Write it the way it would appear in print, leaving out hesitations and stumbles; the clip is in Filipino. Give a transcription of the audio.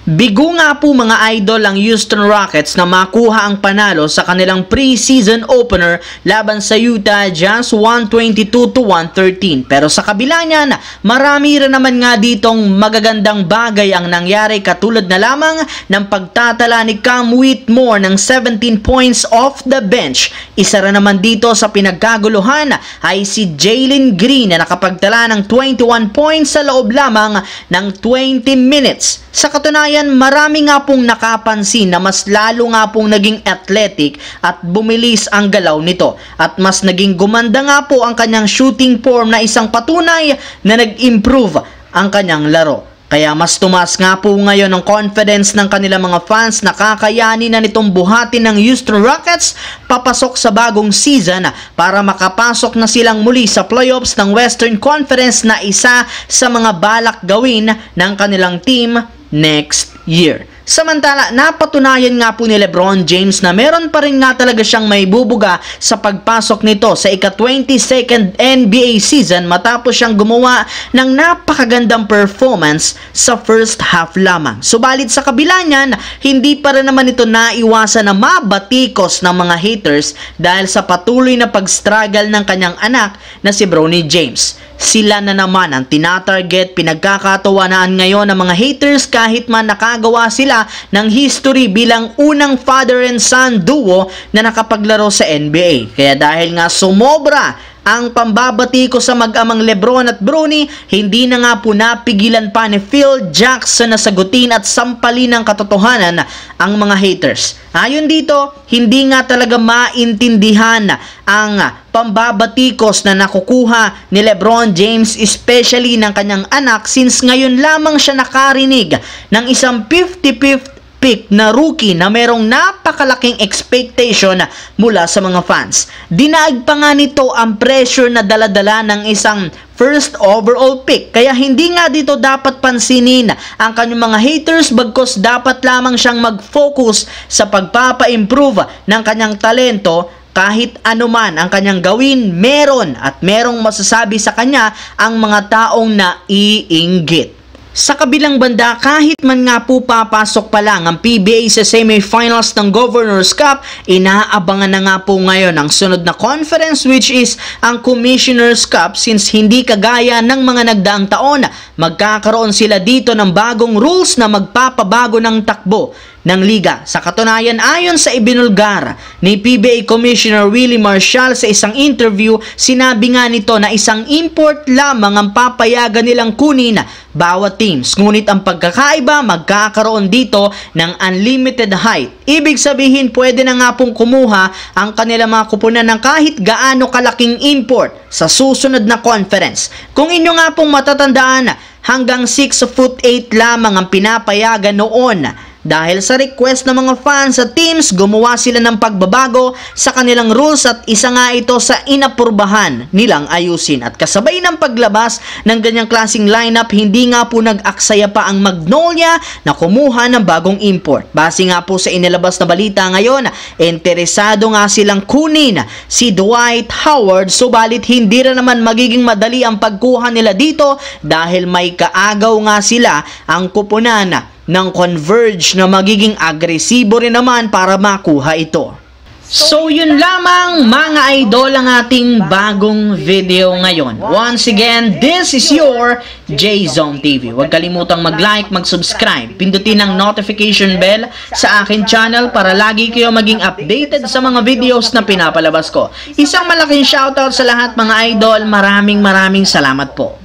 Bigo nga po mga idol ang Houston Rockets na makuha ang panalo sa kanilang preseason opener laban sa Utah Jazz 122-113. Pero sa kabila niyan, marami rin naman nga ditong magagandang bagay ang nangyari, katulad na lamang ng pagtatala ni Cam Whitmore ng 17 points off the bench. Isa rin naman dito sa pinagkaguluhan ay si Jalen Green na nakapagtala ng 21 points sa loob lamang ng 20 minutes. Sa katunayan, marami nga pong nakapansin na mas lalo nga pong naging athletic at bumilis ang galaw nito, at mas naging gumanda nga po ang kanyang shooting form na isang patunay na nag-improve ang kanyang laro. Kaya mas tumaas nga po ngayon ang confidence ng kanilang mga fans na kakayanin na nitong buhatin ng Houston Rockets papasok sa bagong season para makapasok na silang muli sa playoffs ng Western Conference na isa sa mga balak gawin ng kanilang team next year. Samantala, napatunayan nga po ni LeBron James na meron pa rin nga talaga siyang may bubuga sa pagpasok nito sa ika-22nd NBA season matapos siyang gumawa ng napakagandang performance sa first half lamang. Subalit sa kabila niyan, hindi pa rin naman ito naiwasan na mabatikos ng mga haters dahil sa patuloy na pag-struggle ng kanyang anak na si Bronny James. Sila na naman ang tinatarget, pinagkakatawanaan ngayon ng mga haters kahit man nakagawa sila ng history bilang unang father and son duo na nakapaglaro sa NBA. Kaya dahil nga sumobra ang pambabati ko sa mag-amang LeBron at Bronny, hindi na nga po napigilan pa ni Phil Jackson na sagutin at sampalin ng katotohanan ang mga haters. Ayon dito, hindi nga talaga maintindihan ang pambabatikos na nakukuha ni LeBron James, especially ng kanyang anak, since ngayon lamang siya nakarinig ng isang 50-50 pick na rookie na merong napakalaking expectation mula sa mga fans. Dinaag pa nga nito ang pressure na daladala ng isang first overall pick. Kaya hindi nga dito dapat pansinin ang kanyang mga haters, bagkus dapat lamang siyang mag-focus sa pagpapa-improve ng kanyang talento. Kahit anuman ang kanyang gawin, meron at merong masasabi sa kanya ang mga taong naiinggit. Sa kabilang banda, kahit man nga po papasok pa lang ang PBA sa semifinals ng Governor's Cup, inaabangan na nga po ngayon ang sunod na conference, which is ang Commissioner's Cup, since hindi kagaya ng mga nagdaang taon, magkakaroon sila dito ng bagong rules na magpapabago ng takbo ng liga. Sa katunayan, ayon sa ibinulgar ni PBA Commissioner Willie Marshall sa isang interview, sinabi nga nito na isang import lamang ang papayagan nilang kunin bawat teams. Ngunit ang pagkakaiba, magkakaroon dito ng unlimited height. Ibig sabihin, pwede na nga pong kumuha ang kanilang mga kupunan ng kahit gaano kalaking import sa susunod na conference. Kung inyo nga pong matatandaan, hanggang 6'8" lamang ang pinapayagan noon. Dahil sa request ng mga fans at teams, gumawa sila ng pagbabago sa kanilang rules at isa nga ito sa inapurbahan nilang ayusin. At kasabay ng paglabas ng ganyang klaseng lineup, hindi nga po nag-aksaya pa ang Magnolia na kumuha ng bagong import. Base nga po sa inilabas na balita ngayon, interesado nga silang kunin si Dwight Howard, subalit hindi rin naman magiging madali ang pagkuha nila dito dahil may kaagaw nga sila ang kupunan ng Converge na magiging agresibo rin naman para makuha ito. So yun lamang mga idol ang ating bagong video ngayon. Once again, this is your J-Zone TV. Huwag kalimutang mag-like, mag-subscribe, pindutin ang notification bell sa akin channel para lagi kayo maging updated sa mga videos na pinapalabas ko. Isang malaking shoutout sa lahat mga idol. Maraming salamat po.